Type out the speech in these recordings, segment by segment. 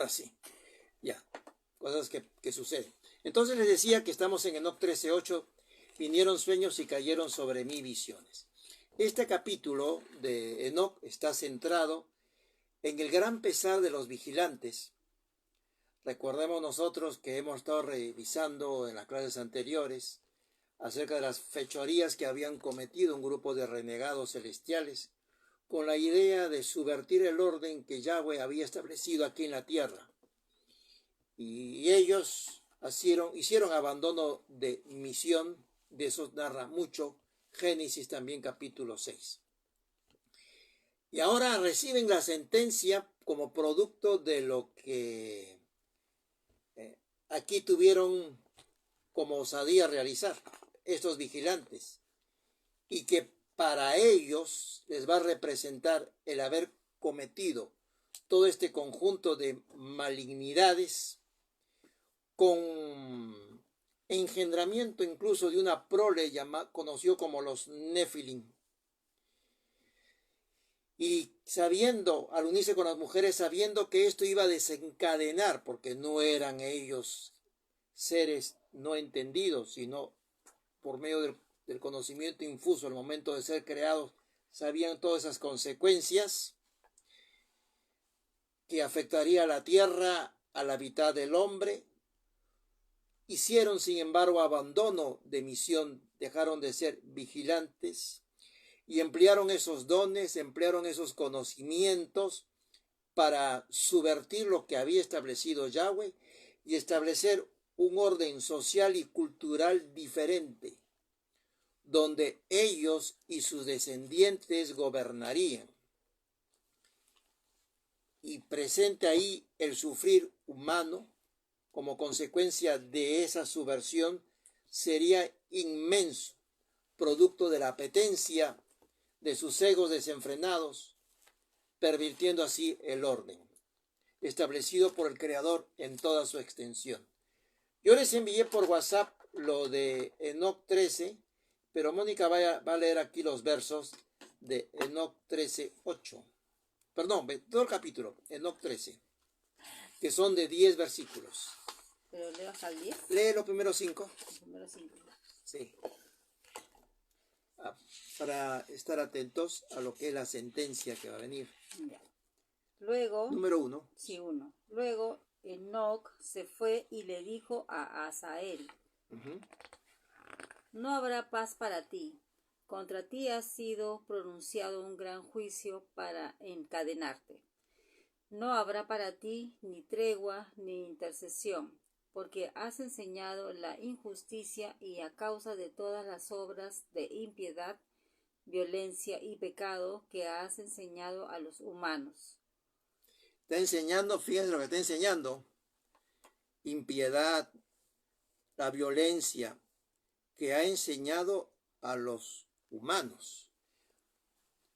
ahora sí, ya, cosas que suceden. Entonces les decía que estamos en Enoc 13:8, vinieron sueños y cayeron sobre mí visiones. Este capítulo de Enoc está centrado en el gran pesar de los vigilantes. Recordemos nosotros que hemos estado revisando en las clases anteriores acerca de las fechorías que habían cometido un grupo de renegados celestiales con la idea de subvertir el orden que Yahweh había establecido aquí en la tierra. Y ellos hicieron abandono de misión, de eso narra mucho Génesis también capítulo 6. Y ahora reciben la sentencia como producto de lo que aquí tuvieron como osadía realizar estos vigilantes, y que para ellos les va a representar el haber cometido todo este conjunto de malignidades con engendramiento incluso de una prole conocido como los Nefilim. Y sabiendo, al unirse con las mujeres, sabiendo que esto iba a desencadenar, porque no eran ellos seres no entendidos, sino por medio del conocimiento infuso al momento de ser creados, sabían todas esas consecuencias que afectaría a la tierra, al hábitat del hombre. Hicieron, sin embargo, abandono de misión, dejaron de ser vigilantes y emplearon esos dones, emplearon esos conocimientos para subvertir lo que había establecido Yahweh y establecer un orden social y cultural diferente, donde ellos y sus descendientes gobernarían. Y presente ahí el sufrir humano como consecuencia de esa subversión sería inmenso, producto de la apetencia de sus egos desenfrenados, pervirtiendo así el orden establecido por el Creador en toda su extensión. Yo les envié por WhatsApp lo de Enoc 13, pero Mónica va a leer aquí los versos de Enoc 13:8. Perdón, todo el capítulo, Enoc 13, que son de 10 versículos. ¿Pero leo hasta el 10? Lee los primeros 5. Los primeros 5. Sí. Para estar atentos a lo que es la sentencia que va a venir. Ya. Luego, número 1. Sí, 1. Luego Enoc se fue y le dijo a Asael: No habrá paz para ti. Contra ti ha sido pronunciado un gran juicio para encadenarte. No habrá para ti ni tregua ni intercesión, porque has enseñado la injusticia y a causa de todas las obras de impiedad, violencia y pecado que has enseñado a los humanos. Está enseñando, fíjense lo que está enseñando: impiedad, la violencia que ha enseñado a los humanos.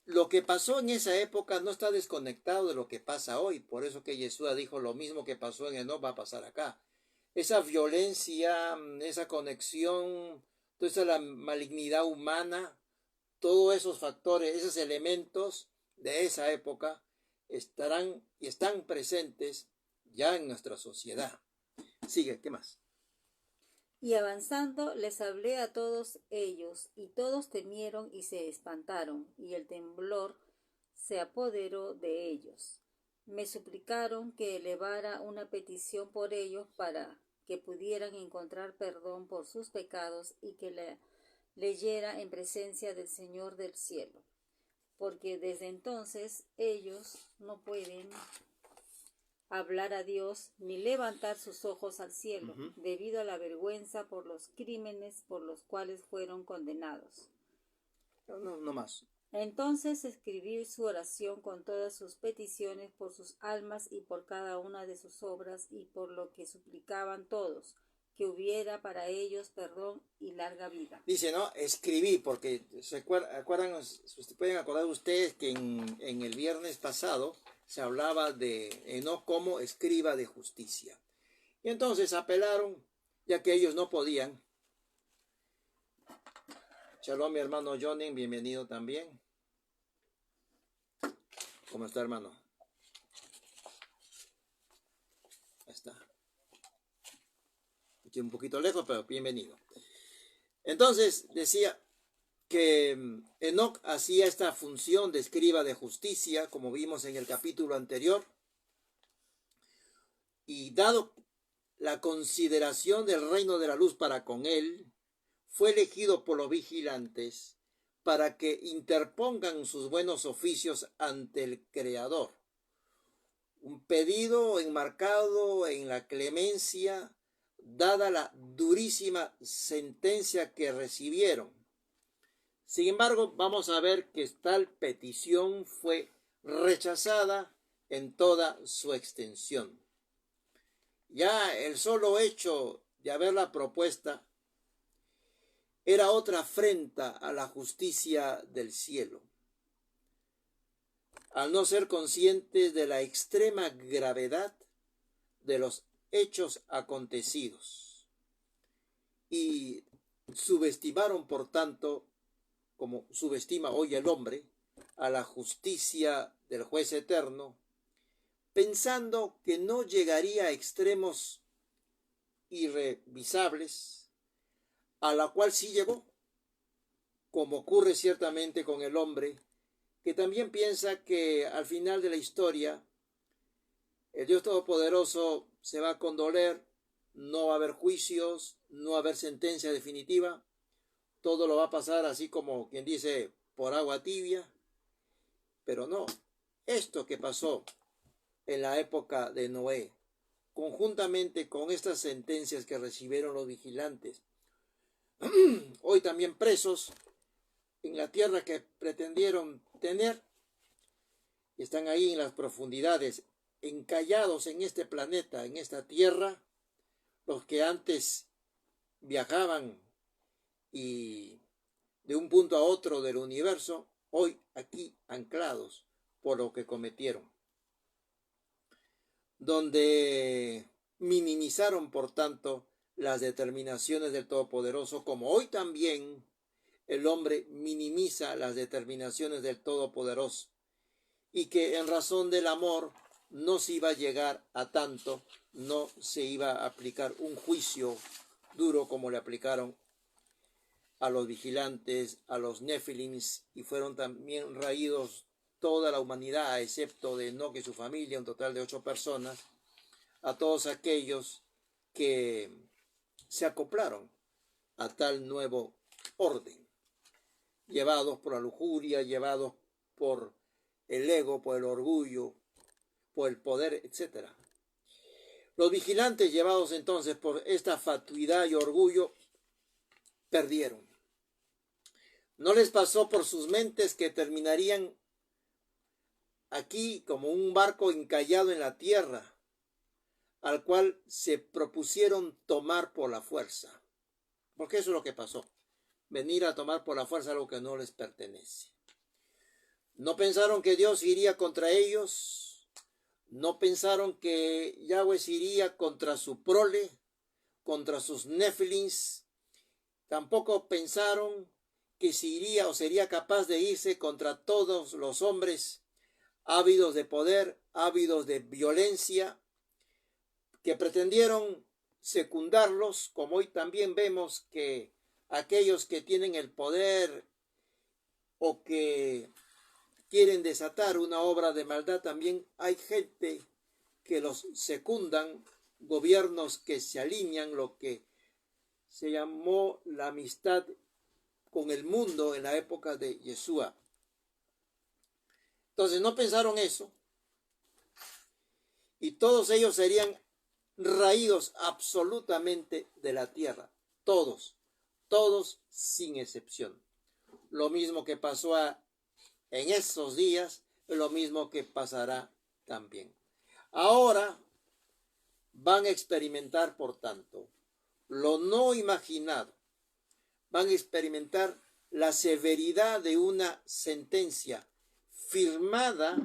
Lo que pasó en esa época no está desconectado de lo que pasa hoy. Por eso que Yeshua dijo: lo mismo que pasó en Enoc va a pasar acá. Esa violencia, esa conexión, toda esa malignidad humana, todos esos factores, esos elementos de esa época estarán y están presentes ya en nuestra sociedad. Sigue, ¿qué más? Y avanzando les hablé a todos ellos, y todos temieron y se espantaron, y el temblor se apoderó de ellos. Me suplicaron que elevara una petición por ellos para que pudieran encontrar perdón por sus pecados y que la leyera en presencia del Señor del cielo, porque desde entonces ellos no pueden hablar a Dios ni levantar sus ojos al cielo, debido a la vergüenza por los crímenes por los cuales fueron condenados. No más. Entonces escribí su oración con todas sus peticiones por sus almas y por cada una de sus obras, y por lo que suplicaban todos, que hubiera para ellos perdón y larga vida. Dice, ¿no? Escribí, porque se pueden acordar ustedes que en el viernes pasado se hablaba de Enoc como escriba de justicia. Y entonces apelaron, ya que ellos no podían. Shalom, mi hermano Johnny, bienvenido también. ¿Cómo está, hermano? está. Estoy un poquito lejos, pero bienvenido. Entonces decía que Enoc hacía esta función de escriba de justicia, como vimos en el capítulo anterior, y dado la consideración del reino de la luz para con él, fue elegido por los vigilantes para que interpongan sus buenos oficios ante el Creador. Un pedido enmarcado en la clemencia, dada la durísima sentencia que recibieron. Sin embargo, vamos a ver que tal petición fue rechazada en toda su extensión. Ya el solo hecho de haberla propuesta era otra afrenta a la justicia del cielo. Al no ser conscientes de la extrema gravedad de los hechos acontecidos y subestimaron, por tanto, como subestima hoy el hombre, a la justicia del juez eterno, pensando que no llegaría a extremos irrevisables, a la cual sí llegó, como ocurre ciertamente con el hombre, que también piensa que al final de la historia el Dios Todopoderoso se va a condoler, no va a haber juicios, no va a haber sentencia definitiva, todo lo va a pasar así como quien dice por agua tibia, pero no, esto que pasó en la época de Noé, conjuntamente con estas sentencias que recibieron los vigilantes, hoy también presos en la tierra que pretendieron tener, están ahí en las profundidades, encallados en este planeta, en esta tierra, los que antes viajaban y de un punto a otro del universo, hoy aquí anclados por lo que cometieron, donde minimizaron, por tanto, las determinaciones del Todopoderoso, como hoy también el hombre minimiza las determinaciones del Todopoderoso, y que en razón del amor no se iba a llegar a tanto, no se iba a aplicar un juicio duro como le aplicaron a los vigilantes, a los nefilims, y fueron también raídos toda la humanidad, excepto de Enoc y su familia, un total de 8 personas, a todos aquellos que se acoplaron a tal nuevo orden, llevados por la lujuria, llevados por el ego, por el orgullo, por el poder, etc. Los vigilantes, llevados entonces por esta fatuidad y orgullo, perdieron. No les pasó por sus mentes que terminarían aquí como un barco encallado en la tierra, al cual se propusieron tomar por la fuerza. Porque eso es lo que pasó. Venir a tomar por la fuerza algo que no les pertenece. No pensaron que Dios iría contra ellos. No pensaron que Yahweh iría contra su prole, contra sus nefilins. Tampoco pensaron que se iría o sería capaz de irse contra todos los hombres ávidos de poder, ávidos de violencia, que pretendieron secundarlos, como hoy también vemos que aquellos que tienen el poder o que quieren desatar una obra de maldad, también hay gente que los secundan, gobiernos que se alinean, lo que se llamó la amistad con el mundo en la época de Yeshua. Entonces no pensaron eso, y todos ellos serían raídos absolutamente de la tierra, todos sin excepción. Lo mismo que pasó en esos días, lo mismo que pasará también. Ahora van a experimentar, por tanto, lo no imaginado. Van a experimentar la severidad de una sentencia firmada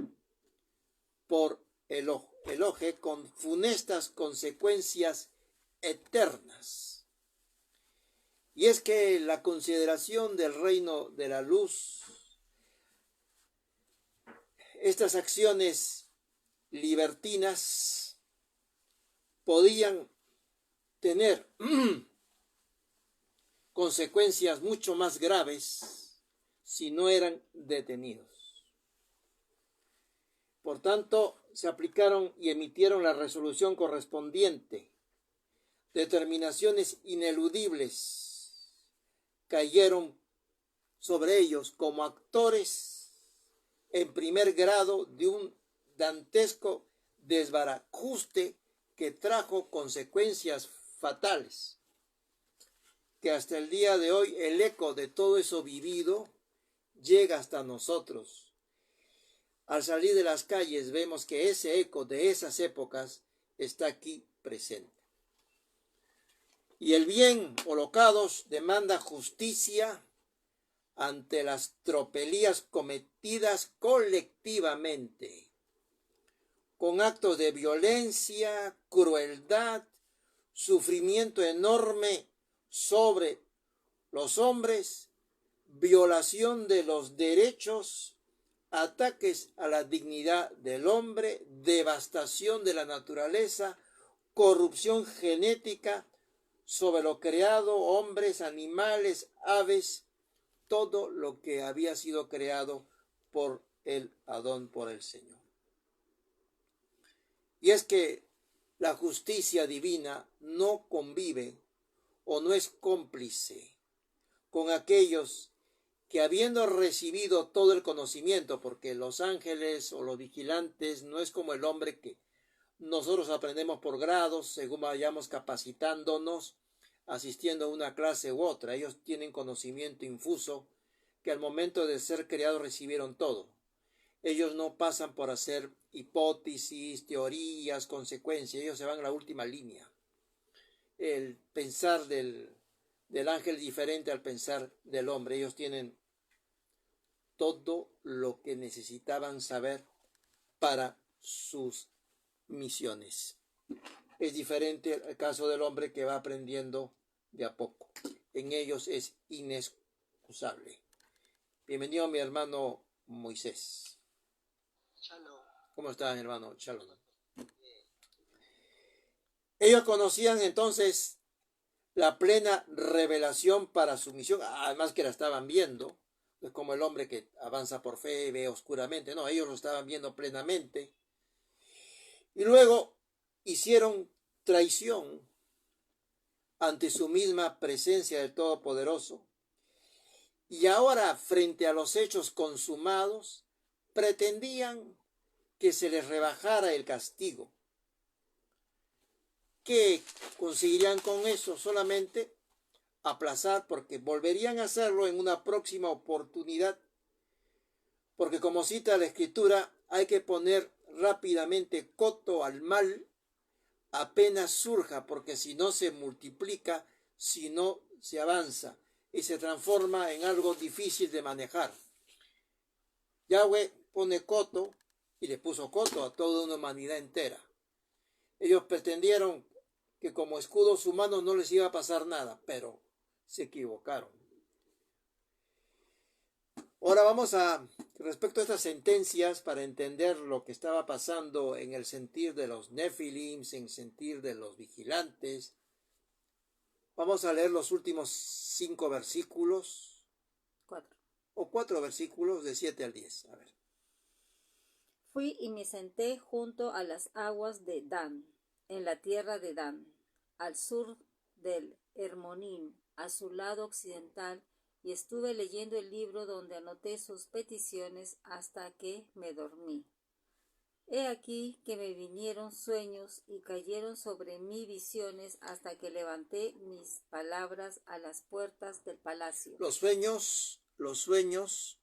por Elohe con funestas consecuencias eternas. Y es que la consideración del reino de la luz, estas acciones libertinas, podían tener consecuencias mucho más graves si no eran detenidos. Por tanto, se aplicaron y emitieron la resolución correspondiente. Determinaciones ineludibles cayeron sobre ellos como actores en primer grado de un dantesco desbarajuste que trajo consecuencias fatales, que hasta el día de hoy el eco de todo eso vivido llega hasta nosotros. Al salir de las calles vemos que ese eco de esas épocas está aquí presente. Y el bien colocados demanda justicia ante las tropelías cometidas colectivamente, con actos de violencia, crueldad, sufrimiento enorme sobre los hombres, violación de los derechos, ataques a la dignidad del hombre, devastación de la naturaleza, corrupción genética sobre lo creado, hombres, animales, aves, todo lo que había sido creado por el Adón, por el Señor. Y es que la justicia divina no convive o no es cómplice con aquellos que, habiendo recibido todo el conocimiento, porque los ángeles o los vigilantes no es como el hombre, que nosotros aprendemos por grados según vayamos capacitándonos, asistiendo a una clase u otra. Ellos tienen conocimiento infuso, que al momento de ser creados recibieron todo. Ellos no pasan por hacer hipótesis, teorías, consecuencias. Ellos se van a la última línea. El pensar del ángel es diferente al pensar del hombre. Ellos tienen todo lo que necesitaban saber para sus misiones. Es diferente el caso del hombre, que va aprendiendo de a poco. En ellos es inexcusable. Bienvenido mi hermano Moisés. Shalom. ¿Cómo estás, hermano? Shalom. Ellos conocían entonces la plena revelación para su misión, además que la estaban viendo. No es como el hombre que avanza por fe y ve oscuramente. No, ellos lo estaban viendo plenamente. Y luego hicieron traición ante su misma presencia del Todopoderoso. Y ahora, frente a los hechos consumados, pretendían que se les rebajara el castigo. ¿Qué conseguirían con eso? Solamente aplazar, porque volverían a hacerlo en una próxima oportunidad. Porque, como cita la Escritura, hay que poner rápidamente coto al mal apenas surja, porque si no se multiplica, si no se avanza y se transforma en algo difícil de manejar. Yahweh pone coto, y le puso coto a toda una humanidad entera. Ellos pretendieron que como escudos humanos no les iba a pasar nada, pero se equivocaron. Ahora vamos respecto a estas sentencias, para entender lo que estaba pasando en el sentir de los Nefilims, en el sentir de los vigilantes. Vamos a leer los últimos 5 versículos. 4 versículos de 7 al 10. A ver. Fui y me senté junto a las aguas de Dan, en la tierra de Dan, al sur del Hermonim, a su lado occidental, y estuve leyendo el libro donde anoté sus peticiones hasta que me dormí. He aquí que me vinieron sueños y cayeron sobre mí visiones hasta que levanté mis palabras a las puertas del palacio. Los sueños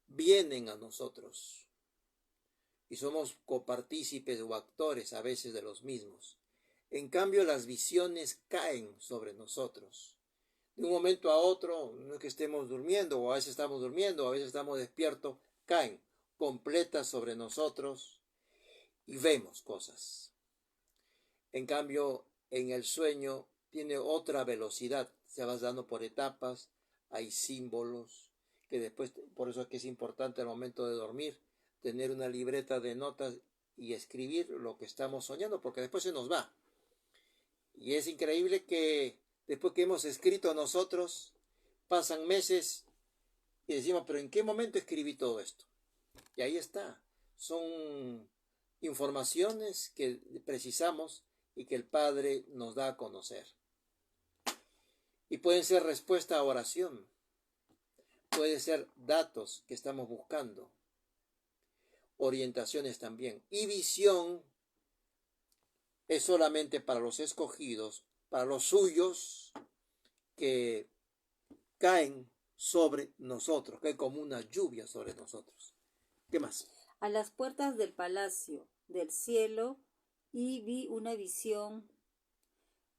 vienen a nosotros y somos copartícipes o actores a veces de los mismos. En cambio, las visiones caen sobre nosotros. De un momento a otro, no es que estemos durmiendo, o a veces estamos durmiendo, o a veces estamos despiertos, caen completas sobre nosotros y vemos cosas. En cambio, en el sueño tiene otra velocidad, se va dando por etapas, hay símbolos, que después, por eso es que es importante al momento de dormir, tener una libreta de notas y escribir lo que estamos soñando, porque después se nos va. Y es increíble que después que hemos escrito nosotros, pasan meses y decimos, pero ¿en qué momento escribí todo esto? Y ahí está. Son informaciones que precisamos y que el Padre nos da a conocer. Y pueden ser respuesta a oración. Puede ser datos que estamos buscando. Orientaciones también. Y visión es solamente para los escogidos, para los suyos que caen sobre nosotros, caen como una lluvia sobre nosotros. ¿Qué más? A las puertas del palacio del cielo y vi una visión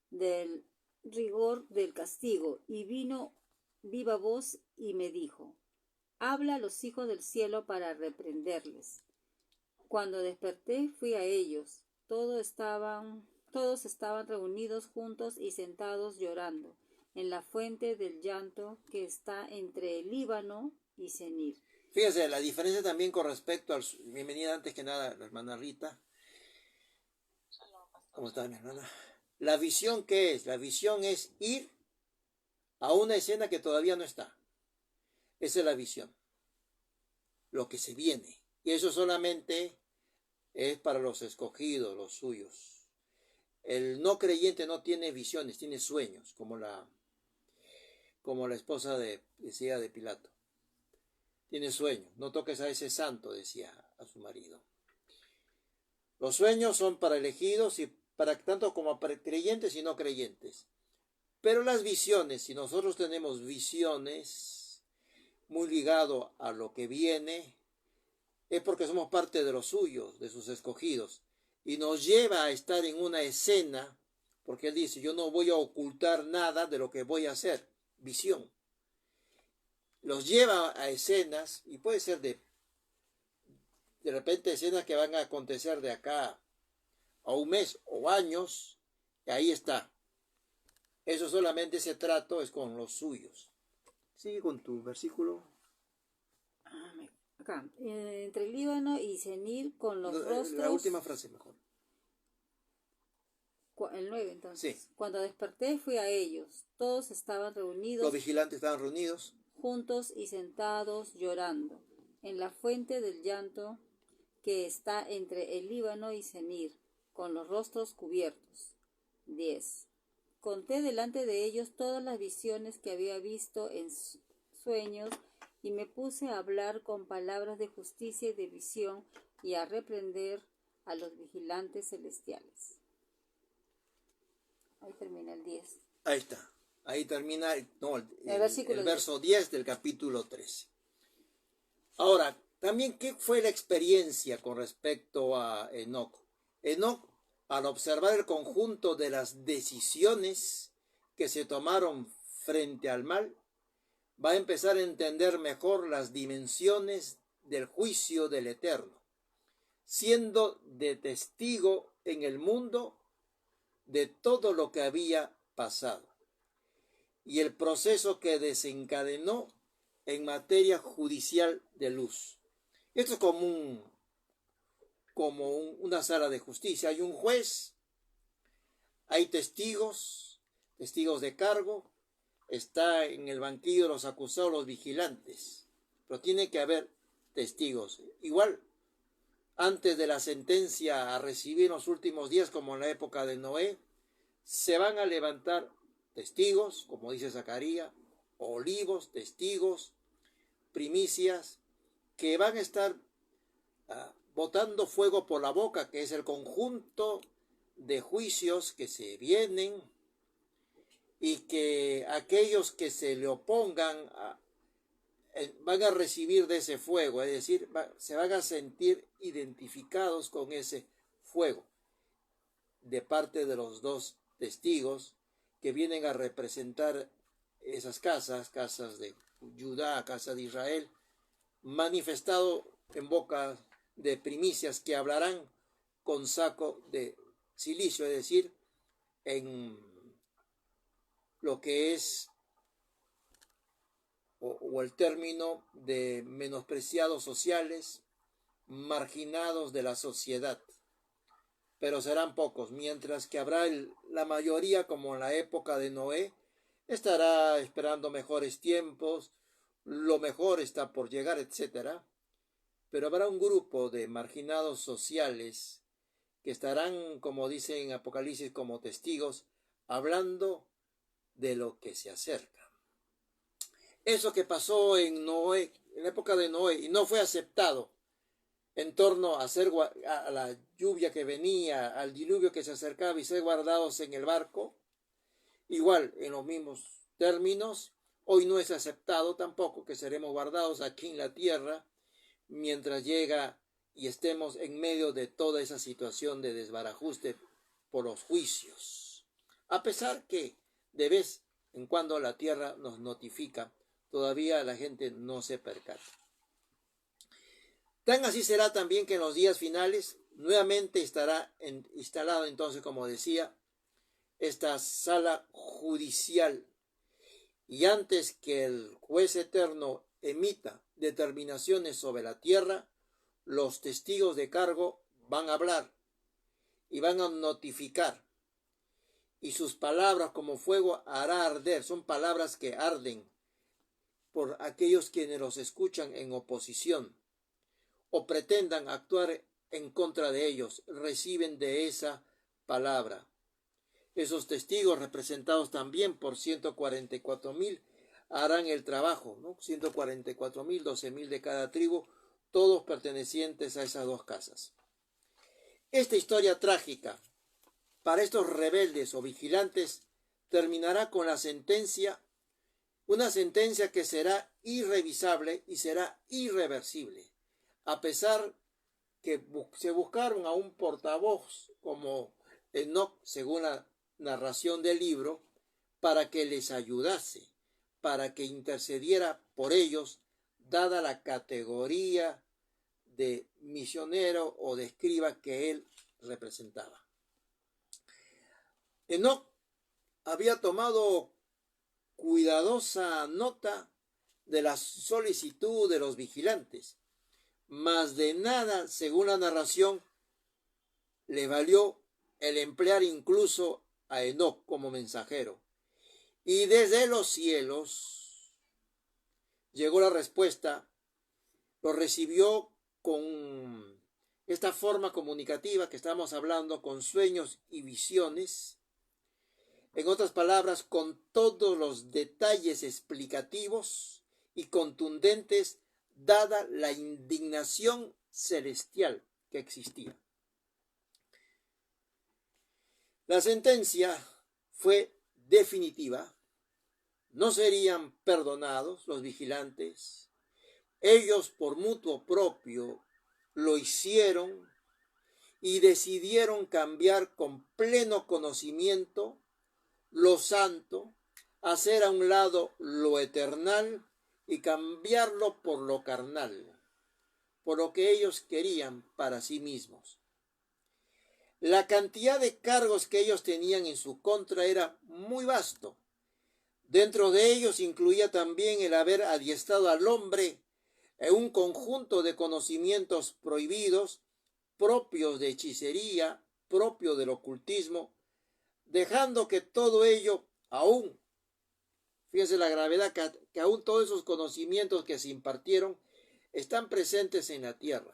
del rigor del castigo, y vino viva voz y me dijo: habla a los hijos del cielo para reprenderles. Cuando desperté fui a ellos, todos estaban reunidos juntos y sentados llorando en la fuente del llanto que está entre el Líbano y Senir. Fíjese, la diferencia también con respecto al... Bienvenida antes que nada, la hermana Rita. ¿Cómo está mi hermana? La visión, ¿qué es? La visión es ir a una escena que todavía no está. Esa es la visión. Lo que se viene. Y eso solamente es para los escogidos, los suyos. El no creyente no tiene visiones, tiene sueños, como la esposa decía de Pilato. Tiene sueños. No toques a ese santo, decía a su marido. Los sueños son para elegidos y para tanto como para creyentes y no creyentes. Pero las visiones, si nosotros tenemos visiones muy ligado a lo que viene, es porque somos parte de los suyos, de sus escogidos. Y nos lleva a estar en una escena, porque él dice, yo no voy a ocultar nada de lo que voy a hacer. Visión. Los lleva a escenas, y puede ser de repente escenas que van a acontecer de acá a un mes o años, y ahí está. Eso solamente, ese trato es con los suyos. Sigue con tu versículo. Acá, entre el Líbano y Senir con los rostros... La última frase mejor. El 9 entonces. Sí. Cuando desperté fui a ellos. Todos estaban reunidos. Los vigilantes estaban reunidos. Juntos y sentados llorando en la fuente del llanto que está entre el Líbano y Senir, con los rostros cubiertos. 10. Conté delante de ellos todas las visiones que había visto en sueños, y me puse a hablar con palabras de justicia y de visión, y a reprender a los vigilantes celestiales. Ahí termina el 10. Ahí está. Ahí termina el versículo verso 10 del capítulo 13. Ahora, también, ¿qué fue la experiencia con respecto a Enoc? Enoc, al observar el conjunto de las decisiones que se tomaron frente al mal, va a empezar a entender mejor las dimensiones del juicio del Eterno, siendo de testigo en el mundo de todo lo que había pasado y el proceso que desencadenó en materia judicial de luz. Esto es como una sala de justicia. Hay un juez, hay testigos de cargo, está en el banquillo de los acusados, los vigilantes, pero tiene que haber testigos. Igual, antes de la sentencia a recibir los últimos días, como en la época de Noé, se van a levantar testigos, como dice Zacarías, olivos, testigos, primicias, que van a estar botando fuego por la boca, que es el conjunto de juicios que se vienen, y que aquellos que se le opongan van a recibir de ese fuego, es decir, se van a sentir identificados con ese fuego de parte de los dos testigos que vienen a representar esas casas de Judá, casa de Israel, manifestado en boca de primicias que hablarán con saco de silicio, es decir, en lo que es o el término de menospreciados sociales, marginados de la sociedad. pero serán pocos, mientras que habrá la mayoría, como en la época de Noé, estará esperando mejores tiempos, lo mejor está por llegar, etc. Pero habrá un grupo de marginados sociales que estarán, como dice en Apocalipsis, como testigos, hablando de lo que se acerca. Eso que pasó en Noé, en la época de Noé, y no fue aceptado en torno a la lluvia que venía, al diluvio que se acercaba y ser guardados en el barco, igual en los mismos términos, hoy no es aceptado tampoco que seremos guardados aquí en la tierra mientras llega y estemos en medio de toda esa situación de desbarajuste por los juicios. A pesar que de vez en cuando la tierra nos notifica, todavía la gente no se percata. Tan así será también que en los días finales nuevamente estará instalado entonces, como decía, esta sala judicial. Y antes que el juez eterno emita determinaciones sobre la tierra, los testigos de cargo van a hablar y van a notificar. Y sus palabras como fuego hará arder. Son palabras que arden por aquellos quienes los escuchan en oposición o pretendan actuar en contra de ellos. Reciben de esa palabra. Esos testigos, representados también por 144,000, harán el trabajo, ¿no? 144,000, 12,000 de cada tribu, todos pertenecientes a esas dos casas. Esta historia trágica para estos rebeldes o vigilantes terminará con la sentencia, una sentencia que será irrevisable y será irreversible, a pesar que se buscaron a un portavoz como Enoc, según la narración del libro, para que les ayudase, para que intercediera por ellos, dada la categoría de misionero o de escriba que él representaba. Enoc había tomado cuidadosa nota de la solicitud de los vigilantes, mas de nada, según la narración, le valió el emplear incluso a Enoc como mensajero. Y desde los cielos llegó la respuesta, lo recibió con esta forma comunicativa que estamos hablando, con sueños y visiones. En otras palabras, con todos los detalles explicativos y contundentes, dada la indignación celestial que existía. La sentencia fue definitiva. No serían perdonados los vigilantes. Ellos por mutuo propio lo hicieron y decidieron cambiar con pleno conocimiento lo santo, hacer a un lado lo eternal y cambiarlo por lo carnal, por lo que ellos querían para sí mismos. La cantidad de cargos que ellos tenían en su contra era muy vasto. Dentro de ellos incluía también el haber adiestrado al hombre en un conjunto de conocimientos prohibidos, propios de hechicería, propio del ocultismo, dejando que todo ello aún, fíjense la gravedad, que aún todos esos conocimientos que se impartieron están presentes en la tierra.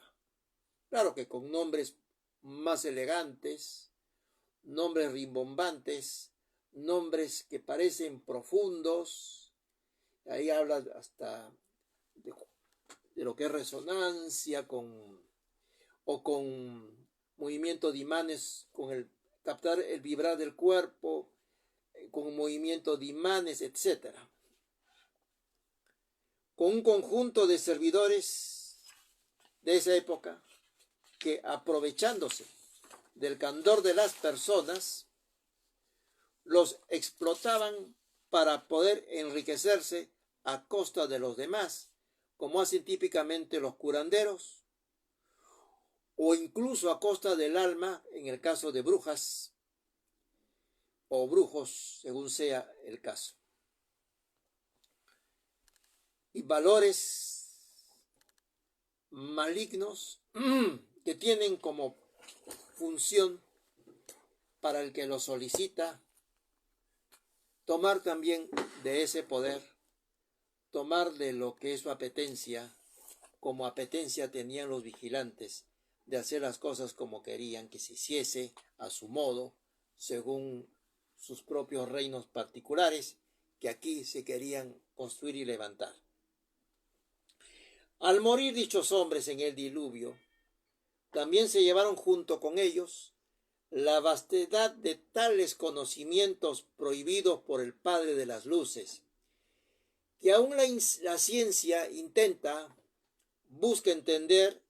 Claro que con nombres más elegantes, nombres rimbombantes, nombres que parecen profundos. Ahí habla hasta de lo que es resonancia o con movimiento de imanes, con el captar el vibrar del cuerpo, con movimiento de imanes, etc. Con un conjunto de servidores de esa época que, aprovechándose del candor de las personas, los explotaban para poder enriquecerse a costa de los demás, como hacen típicamente los curanderos, o incluso a costa del alma, en el caso de brujas o brujos, según sea el caso. Y valores malignos que tienen como función para el que lo solicita, tomar también de ese poder, tomar de lo que es su apetencia, como apetencia tenían los vigilantes, de hacer las cosas como querían que se hiciese, a su modo, según sus propios reinos particulares, que aquí se querían construir y levantar. Al morir dichos hombres en el diluvio, también se llevaron junto con ellos la vastedad de tales conocimientos prohibidos por el Padre de las Luces, que aún la ciencia intenta, busca entender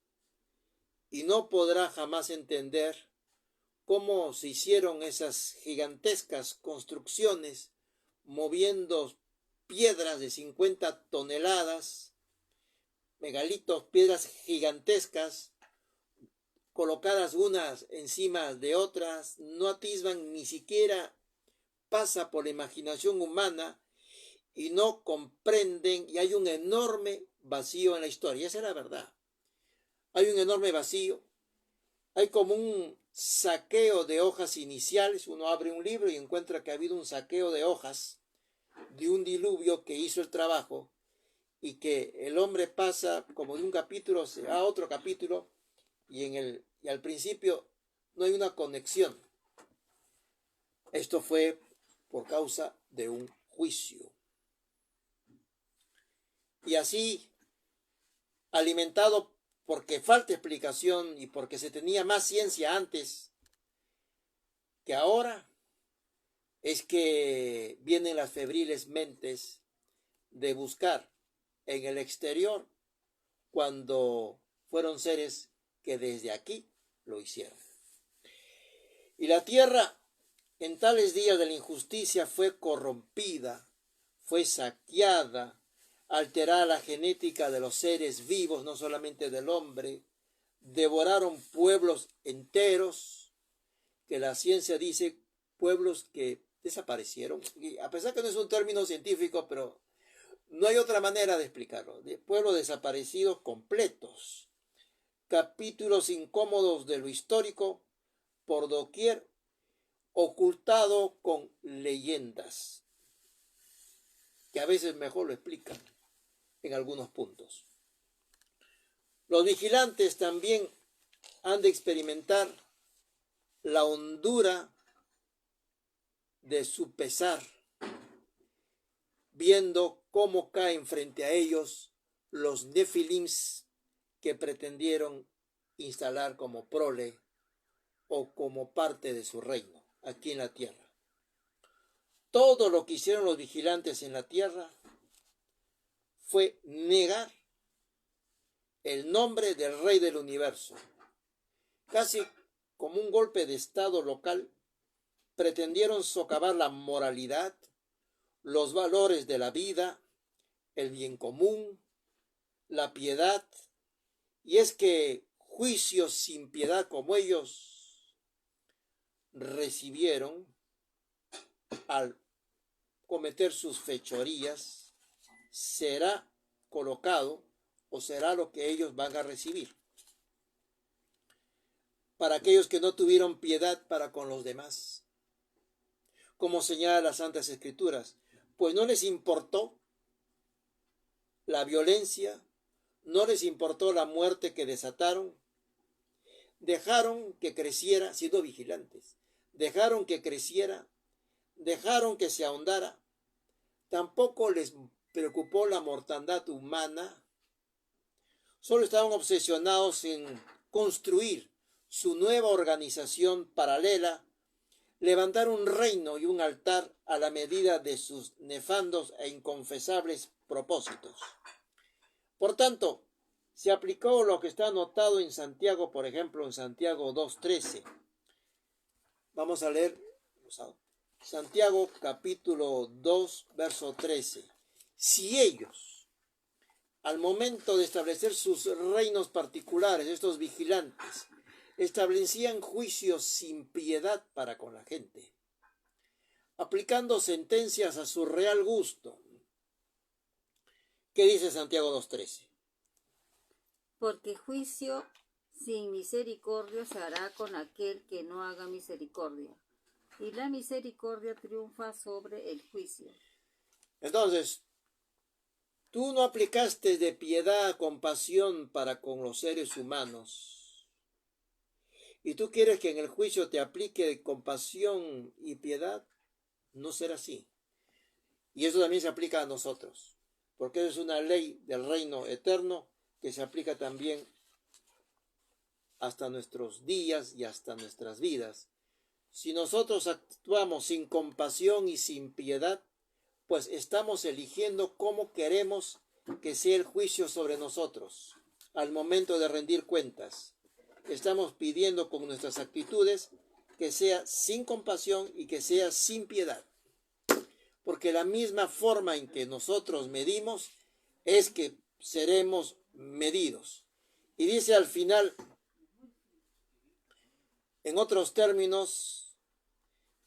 y no podrá jamás entender cómo se hicieron esas gigantescas construcciones moviendo piedras de 50 toneladas, megalitos, piedras gigantescas, colocadas unas encima de otras, no atisban, ni siquiera pasa por la imaginación humana y no comprenden, y hay un enorme vacío en la historia. Esa es la verdad. Hay un enorme vacío, hay como un saqueo de hojas iniciales. Uno abre un libro y encuentra que ha habido un saqueo de hojas de un diluvio que hizo el trabajo y que el hombre pasa como de un capítulo a otro capítulo y al principio no hay una conexión. Esto fue por causa de un juicio. Y así, alimentado porque falta explicación y porque se tenía más ciencia antes que ahora, es que vienen las febriles mentes de buscar en el exterior cuando fueron seres que desde aquí lo hicieron. Y la tierra en tales días de la injusticia fue corrompida, fue saqueada, alterada la genética de los seres vivos, no solamente del hombre, devoraron pueblos enteros, que la ciencia dice pueblos que desaparecieron, y a pesar que no es un término científico, pero no hay otra manera de explicarlo, de pueblos desaparecidos completos, capítulos incómodos de lo histórico por doquier, ocultado con leyendas, que a veces mejor lo explican en algunos puntos. Los vigilantes también han de experimentar la hondura de su pesar, viendo cómo caen frente a ellos los nefilims que pretendieron instalar como prole o como parte de su reino aquí en la tierra. Todo lo que hicieron los vigilantes en la tierra fue negar el nombre del Rey del Universo. Casi como un golpe de estado local, pretendieron socavar la moralidad, los valores de la vida, el bien común, la piedad, y es que juicios sin piedad como ellos recibieron al cometer sus fechorías, será colocado o será lo que ellos van a recibir. Para aquellos que no tuvieron piedad para con los demás, como señalan las Santas Escrituras, pues no les importó la violencia, no les importó la muerte que desataron, dejaron que creciera, siendo vigilantes, dejaron que creciera, dejaron que se ahondara, tampoco les preocupó la mortandad humana, solo estaban obsesionados en construir su nueva organización paralela, levantar un reino y un altar a la medida de sus nefandos e inconfesables propósitos. Por tanto, se aplicó lo que está anotado en Santiago, por ejemplo, en Santiago 2:13. Vamos a leer Santiago capítulo 2, verso 13. Si ellos, al momento de establecer sus reinos particulares, estos vigilantes, establecían juicios sin piedad para con la gente, aplicando sentencias a su real gusto. ¿Qué dice Santiago 2:13? Porque juicio sin misericordia se hará con aquel que no haga misericordia. y la misericordia triunfa sobre el juicio. Entonces, tú no aplicaste de piedad, compasión para con los seres humanos. Y tú quieres que en el juicio te aplique de compasión y piedad. No será así. Y eso también se aplica a nosotros. Porque eso es una ley del reino eterno que se aplica también hasta nuestros días y hasta nuestras vidas. Si nosotros actuamos sin compasión y sin piedad, pues estamos eligiendo cómo queremos que sea el juicio sobre nosotros al momento de rendir cuentas. Estamos pidiendo con nuestras actitudes que sea sin compasión y que sea sin piedad. Porque la misma forma en que nosotros medimos es que seremos medidos. Y dice al final, en otros términos,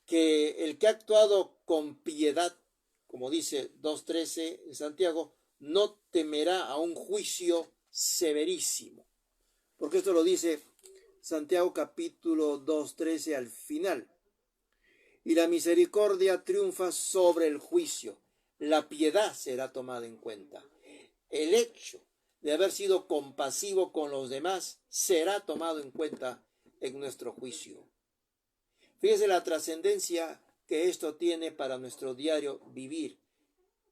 que el que ha actuado con piedad, como dice 2.13 en Santiago, no temerá a un juicio severísimo. Porque esto lo dice Santiago capítulo 2.13 al final. Y la misericordia triunfa sobre el juicio. La piedad será tomada en cuenta. El hecho de haber sido compasivo con los demás será tomado en cuenta en nuestro juicio. Fíjese la trascendencia que esto tiene para nuestro diario vivir.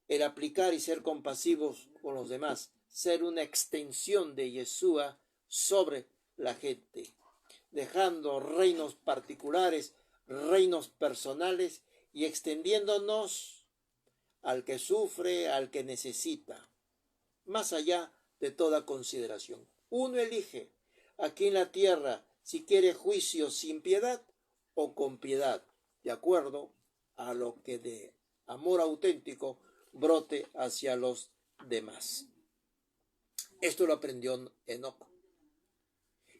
El aplicar y ser compasivos con los demás, ser una extensión de Yeshua sobre la gente, dejando reinos particulares, reinos personales y extendiéndonos al que sufre, al que necesita, más allá de toda consideración. Uno elige aquí en la tierra si quiere juicio sin piedad o con piedad, de acuerdo a lo que de amor auténtico brote hacia los demás. Esto lo aprendió Enoc.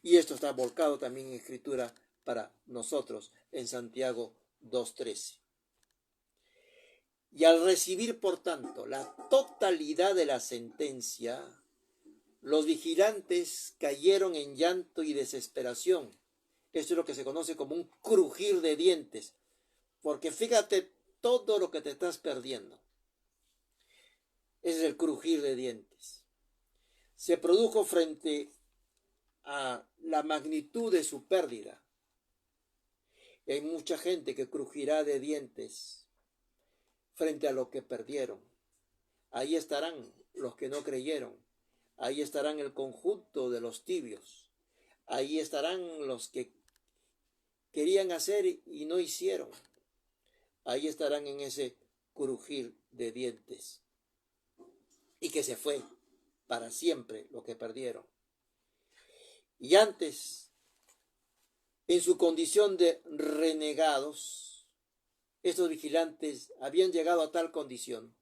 Y esto está volcado también en escritura para nosotros en Santiago 2.13. Y al recibir, por tanto, la totalidad de la sentencia, los vigilantes cayeron en llanto y desesperación. Esto es lo que se conoce como un crujir de dientes. Porque fíjate todo lo que te estás perdiendo. Ese es el crujir de dientes. Se produjo frente a la magnitud de su pérdida. Y hay mucha gente que crujirá de dientes frente a lo que perdieron. Ahí estarán los que no creyeron. Ahí estarán el conjunto de los tibios. Ahí estarán los que querían hacer y no hicieron. Ahí estarán en ese crujir de dientes. Y que se fue para siempre lo que perdieron. Y antes, en su condición de renegados, estos vigilantes habían llegado a tal condición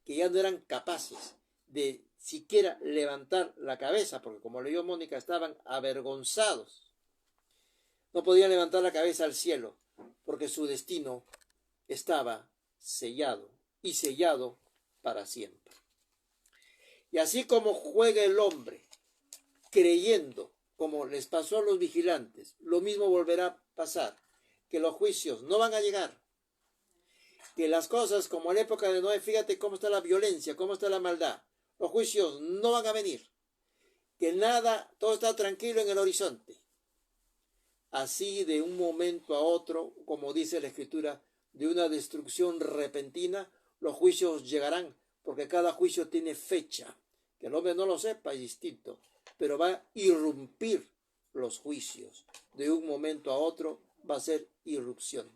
que ya no eran capaces de siquiera levantar la cabeza, porque como leyó Mónica, estaban avergonzados. No podían levantar la cabeza al cielo, porque su destino estaba sellado, y sellado para siempre. Y así como juega el hombre, creyendo, como les pasó a los vigilantes, lo mismo volverá a pasar, que los juicios no van a llegar, que las cosas como en la época de Noé, fíjate cómo está la violencia, cómo está la maldad, los juicios no van a venir, que nada, todo está tranquilo en el horizonte. Así de un momento a otro, como dice la Escritura, de una destrucción repentina, los juicios llegarán, porque cada juicio tiene fecha. Que el hombre no lo sepa es distinto, pero va a irrumpir los juicios. De un momento a otro va a ser irrupción.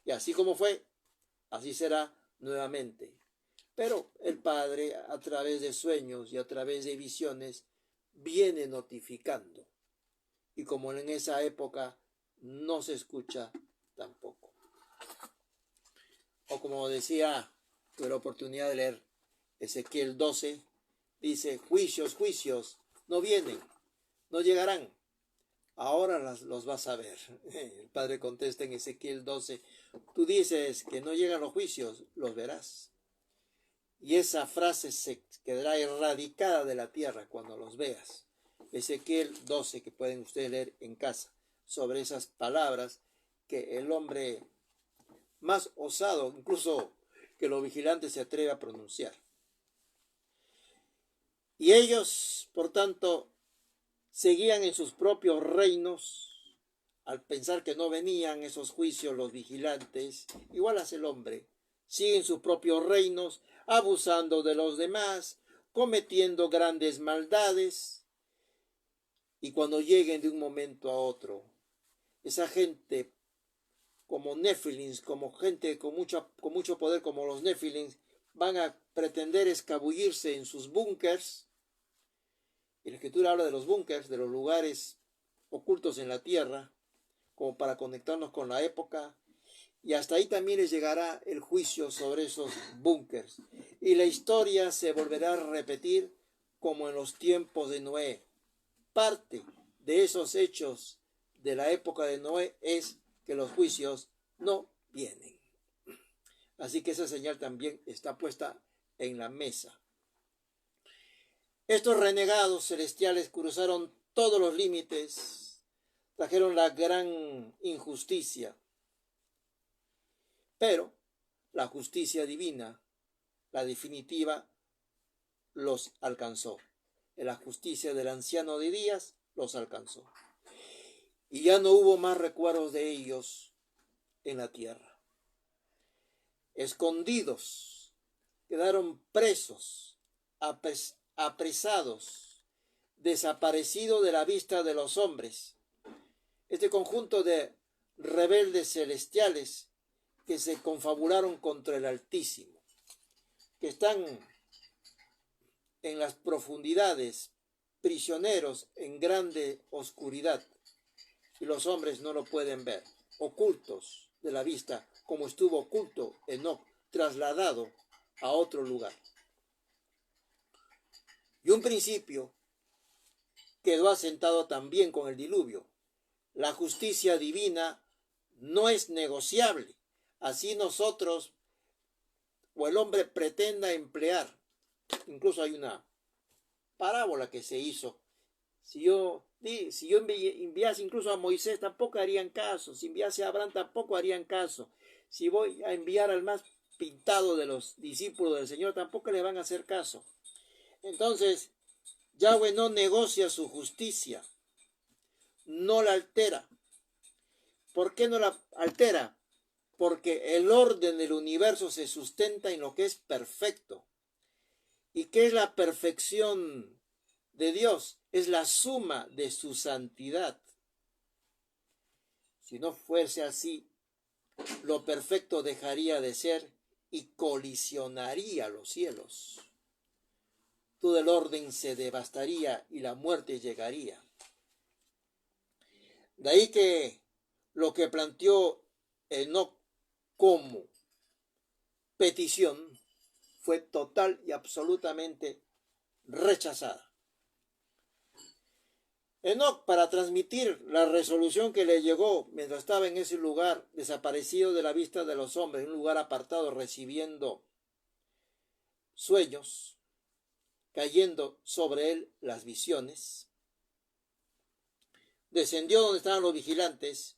Y así como fue, así será nuevamente. Pero el Padre, a través de sueños y a través de visiones, viene notificando. Y como en esa época no se escucha tampoco. O como decía, tuve la oportunidad de leer Ezequiel 12, dice, juicios, juicios, no vienen, no llegarán. Ahora los vas a ver. El Padre contesta en Ezequiel 12, tú dices que no llegan los juicios, los verás. Y esa frase se quedará erradicada de la tierra cuando los veas. Ezequiel 12, que pueden ustedes leer en casa, sobre esas palabras que el hombre más osado, incluso que los vigilantes se atreve a pronunciar. Y ellos, por tanto, seguían en sus propios reinos, al pensar que no venían esos juicios los vigilantes. Igual hace el hombre, sigue en sus propios reinos, abusando de los demás, cometiendo grandes maldades, y cuando lleguen de un momento a otro, esa gente como Nefilins, como gente con mucho poder como los Nefilins, van a pretender escabullirse en sus búnkers. Y la Escritura habla de los búnkers, de los lugares ocultos en la tierra, como para conectarnos con la época. Y hasta ahí también les llegará el juicio sobre esos búnkers. Y la historia se volverá a repetir como en los tiempos de Noé. Parte de esos hechos de la época de Noé es que los juicios no vienen. Así que esa señal también está puesta en la mesa. Estos renegados celestiales cruzaron todos los límites, trajeron la gran injusticia, pero la justicia divina, la definitiva, los alcanzó. La justicia del anciano de días los alcanzó. Y ya no hubo más recuerdos de ellos en la tierra. Escondidos, quedaron presos, apresados, desaparecidos de la vista de los hombres. Este conjunto de rebeldes celestiales que se confabularon contra el Altísimo, que están en las profundidades, prisioneros en grande oscuridad, y los hombres no lo pueden ver, ocultos de la vista, como estuvo oculto Enoc, trasladado a otro lugar. Y un principio quedó asentado también con el diluvio. La justicia divina no es negociable. Así nosotros o el hombre pretenda emplear. Incluso hay una parábola que se hizo. Si yo enviase incluso a Moisés, tampoco harían caso. Si enviase a Abraham, tampoco harían caso. Si voy a enviar al más pintado de los discípulos del Señor, tampoco le van a hacer caso. Entonces, Yahweh no negocia su justicia, no la altera. ¿Por qué no la altera? Porque el orden del universo se sustenta en lo que es perfecto. ¿Y qué es la perfección de Dios? Es la suma de su santidad. Si no fuese así, lo perfecto dejaría de ser y colisionaría los cielos. Todo el orden se devastaría y la muerte llegaría. De ahí que lo que planteó Enoc como petición fue total y absolutamente rechazada. Enoc, para transmitir la resolución que le llegó mientras estaba en ese lugar, desaparecido de la vista de los hombres, en un lugar apartado, recibiendo sueños, cayendo sobre él las visiones, descendió donde estaban los vigilantes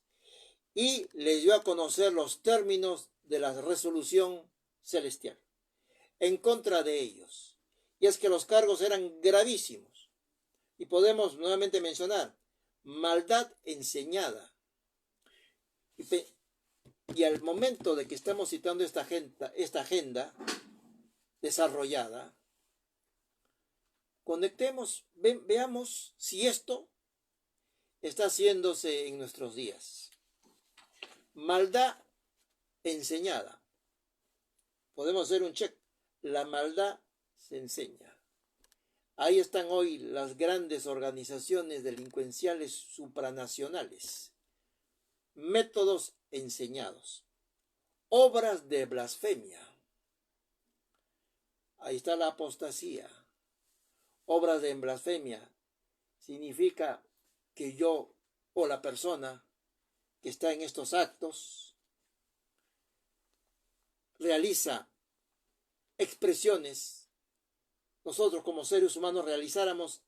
y les dio a conocer los términos de la resolución celestial en contra de ellos. Y es que los cargos eran gravísimos. Y podemos nuevamente mencionar maldad enseñada. Y al momento de que estamos citando esta agenda desarrollada, conectemos, veamos si esto está haciéndose en nuestros días. Maldad enseñada. Podemos hacer un check. La maldad se enseña. Ahí están hoy las grandes organizaciones delincuenciales supranacionales. Métodos enseñados. Obras de blasfemia. Ahí está la apostasía. Obras de blasfemia significa que yo o la persona que está en estos actos realiza expresiones. Nosotros como seres humanos realizáramos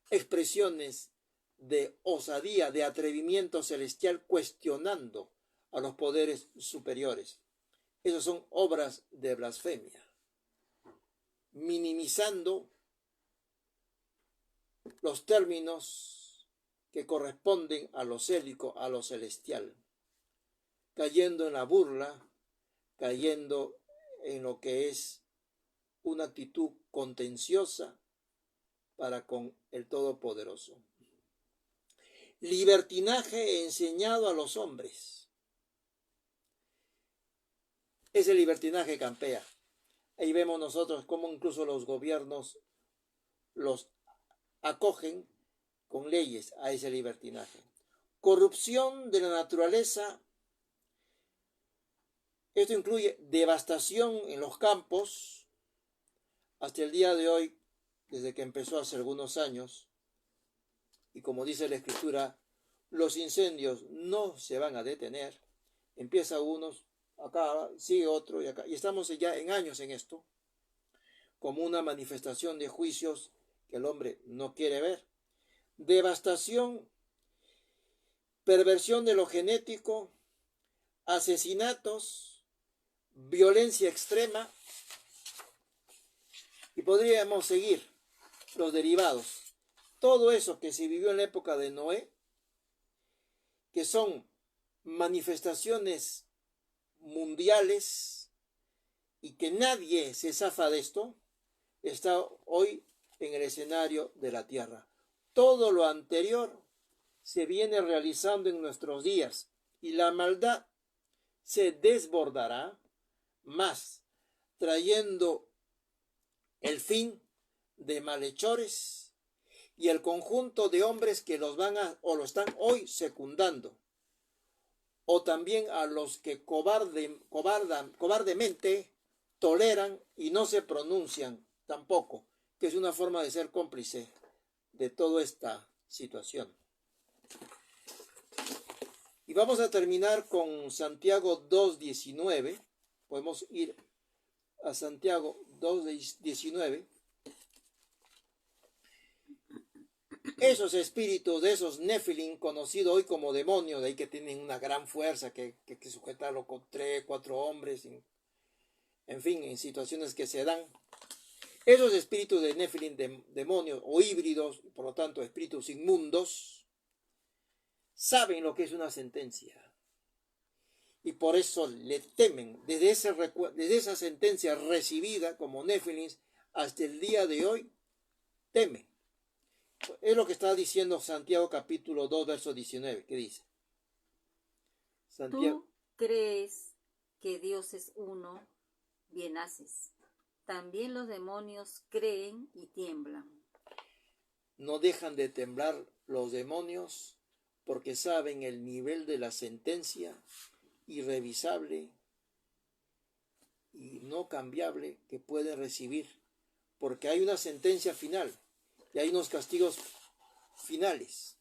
expresiones de osadía, de atrevimiento celestial, cuestionando a los poderes superiores. Esas son obras de blasfemia, minimizando los términos que corresponden a lo célico, a lo celestial, cayendo en la burla, cayendo en lo que es una actitud contenciosa para con el Todopoderoso. Libertinaje enseñado a los hombres. Ese libertinaje campea. Ahí vemos nosotros cómo incluso los gobiernos los acogen con leyes a ese libertinaje. Corrupción de la naturaleza. Esto incluye devastación en los campos. Hasta el día de hoy, desde que empezó hace algunos años, y como dice la Escritura, los incendios no se van a detener. Empieza unos, acá sigue otro y acá. Y estamos ya en años en esto, como una manifestación de juicios que el hombre no quiere ver. Devastación, perversión de lo genético, asesinatos, violencia extrema, y podríamos seguir los derivados. Todo eso que se vivió en la época de Noé, que son manifestaciones mundiales y que nadie se zafa de esto, está hoy en el escenario de la tierra. Todo lo anterior se viene realizando en nuestros días y la maldad se desbordará más, trayendo el fin de malhechores y el conjunto de hombres que los van a o lo están hoy secundando, o también a los que cobardemente toleran y no se pronuncian tampoco, que es una forma de ser cómplice de toda esta situación. Y vamos a terminar con Santiago 2:19. Podemos ir a Santiago 2:19. Esos espíritus de esos Nefilim, conocidos hoy como demonios, de ahí que tienen una gran fuerza, que sujetarlo con 3, 4 hombres, en fin, en situaciones que se dan. Esos espíritus de Nefilim, demonios o híbridos, por lo tanto espíritus inmundos, saben lo que es una sentencia. Y por eso le temen. Desde esa sentencia recibida como Nefilim hasta el día de hoy, temen. Es lo que está diciendo Santiago capítulo 2, verso 19. ¿Qué dice? Santiago. Tú crees que Dios es uno, bien haces. También los demonios creen y tiemblan. No dejan de temblar los demonios porque saben el nivel de la sentencia irrevisable y no cambiable que pueden recibir, porque hay una sentencia final y hay unos castigos finales.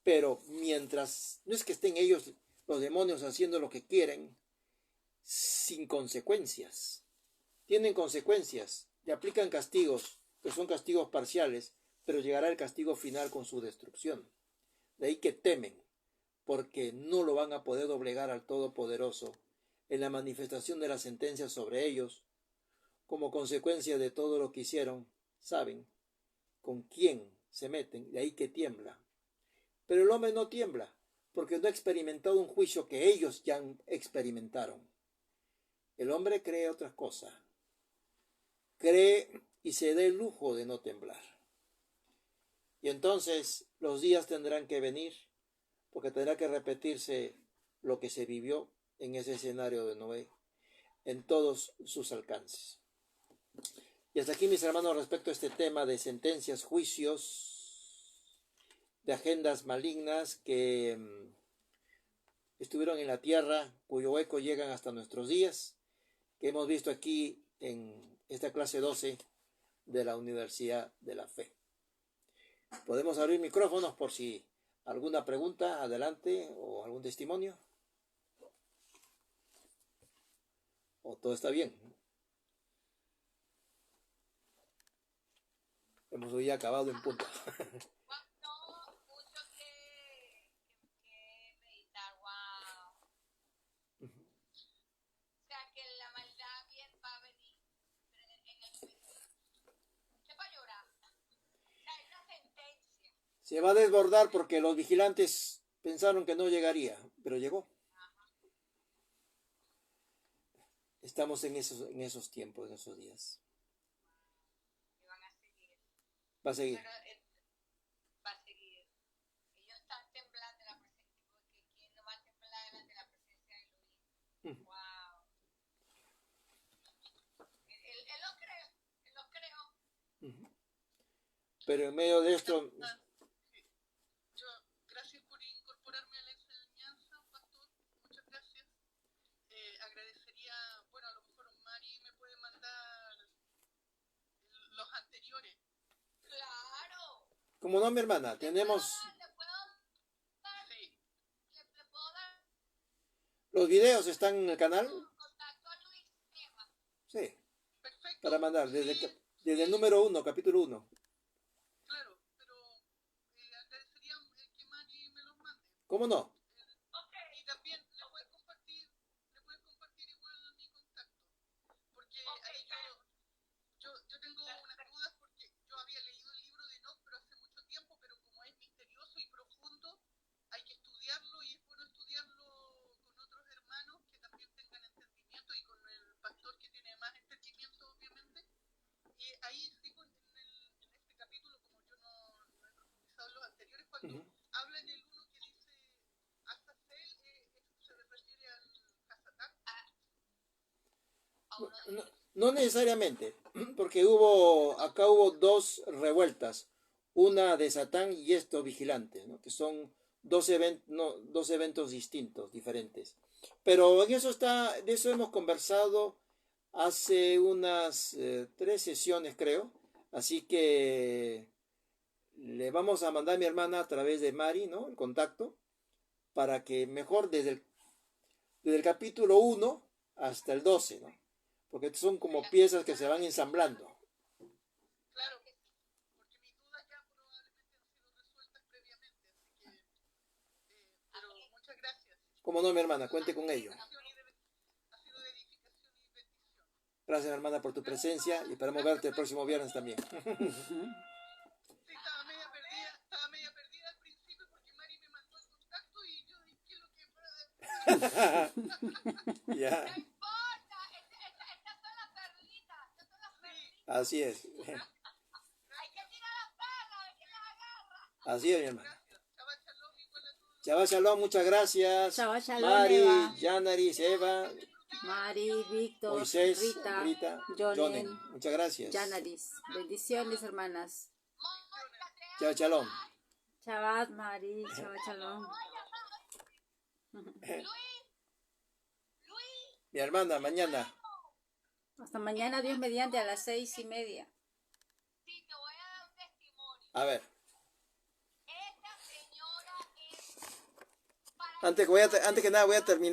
Pero mientras, no es que estén ellos, los demonios, haciendo lo que quieren, sin consecuencias. Tienen consecuencias, le aplican castigos, que son castigos parciales, pero llegará el castigo final con su destrucción. De ahí que temen, porque no lo van a poder doblegar al Todopoderoso en la manifestación de la sentencia sobre ellos. Como consecuencia de todo lo que hicieron, saben con quién se meten, de ahí que tiembla. Pero el hombre no tiembla, porque no ha experimentado un juicio que ellos ya experimentaron. El hombre cree otras cosas. Cree y se da el lujo de no temblar. Y entonces los días tendrán que venir, porque tendrá que repetirse lo que se vivió en ese escenario de Noé, en todos sus alcances. Y hasta aquí, mis hermanos, respecto a este tema de sentencias, juicios, de agendas malignas que estuvieron en la tierra, cuyo eco llegan hasta nuestros días, que hemos visto aquí en esta clase 12 de la Universidad de la Fe. Podemos abrir micrófonos por si alguna pregunta, adelante, o algún testimonio. ¿O todo está bien? Hemos hoy acabado en punto. No, mucho que meditar, wow. Se va a desbordar porque los vigilantes pensaron que no llegaría, pero llegó. Estamos en esos tiempos, en esos días. que van a seguir. Va a seguir. Pero va a seguir. Ellos están temblando en la presencia, porque ¿quién no va a temblar delante de la presencia de Elohim? Wow. Él lo creo, él lo creo. Pero en medio de esto, Gracias por incorporarme a la enseñanza, pastor. Muchas gracias. Agradecería, bueno, a lo mejor Mari me puede mandar los anteriores. Claro. como no, mi hermana, tenemos ¿Le puedo dar? Sí, ¿Le puedo dar los videos, están en el canal. contacto a Luis Eva? Sí, perfecto. para mandar desde, Sí, desde el número 1, capítulo 1. claro, pero agradecería que Mari me los mande. ¿Cómo no? Y también le puedes compartir igual mi contacto. Porque ahí yo tengo unas dudas porque yo había leído el libro de Enoch, pero hace mucho tiempo, pero como es misterioso y profundo, hay que estudiarlo y es bueno estudiarlo con otros hermanos que también tengan entendimiento y con el pastor que tiene más entendimiento, obviamente. Y ahí sí, en este capítulo, como yo no he profundizado en los anteriores, cuando habla en el uno que dice Azazel, ¿eso se refiere al Hasatán? No necesariamente, porque acá hubo dos revueltas, una de Satán y estos vigilantes, ¿no? Que son dos eventos distintos, diferentes. Pero en eso de eso hemos conversado hace unas 3 sesiones, creo. Así que le vamos a mandar a mi hermana a través de Mari, ¿no? El contacto, para que mejor desde el capítulo 1 hasta el 12, ¿no? Porque son como piezas que se van ensamblando. Claro, porque mis dudas ya probablemente han sido resueltas previamente, así que, pero muchas gracias. Como no, mi hermana, cuente con ello. Ha sido de edificación y bendición. Gracias, hermana, por tu presencia y esperamos verte el próximo viernes también. Sí, estaba media perdida al principio porque Mari me mandó el contacto y yo dije, ¿qué es lo que Ya, No importa, estas son las perlitas, estas son las perlitas. así es. Hay que tirar las perlas, hay que las agarra. Así es, mi hermana. Gracias. Shabbat shalom, igual a todos. Shabbat shalom, muchas gracias. Shabbat shalom, Mari, Eva. Yanaris, Eva, Mari, Víctor, Moisés, Rita, Rita, Jonen, Jonen. Muchas gracias. Yanaris. Bendiciones, hermanas. Shabbat shalom. Shabbat, Mari. Shabbat shalom. Mi hermana, mañana. Hasta mañana, Dios mediante, a las 6:30. Sí, te voy a dar un testimonio. A ver, Esta señora es para antes que nada voy a terminar.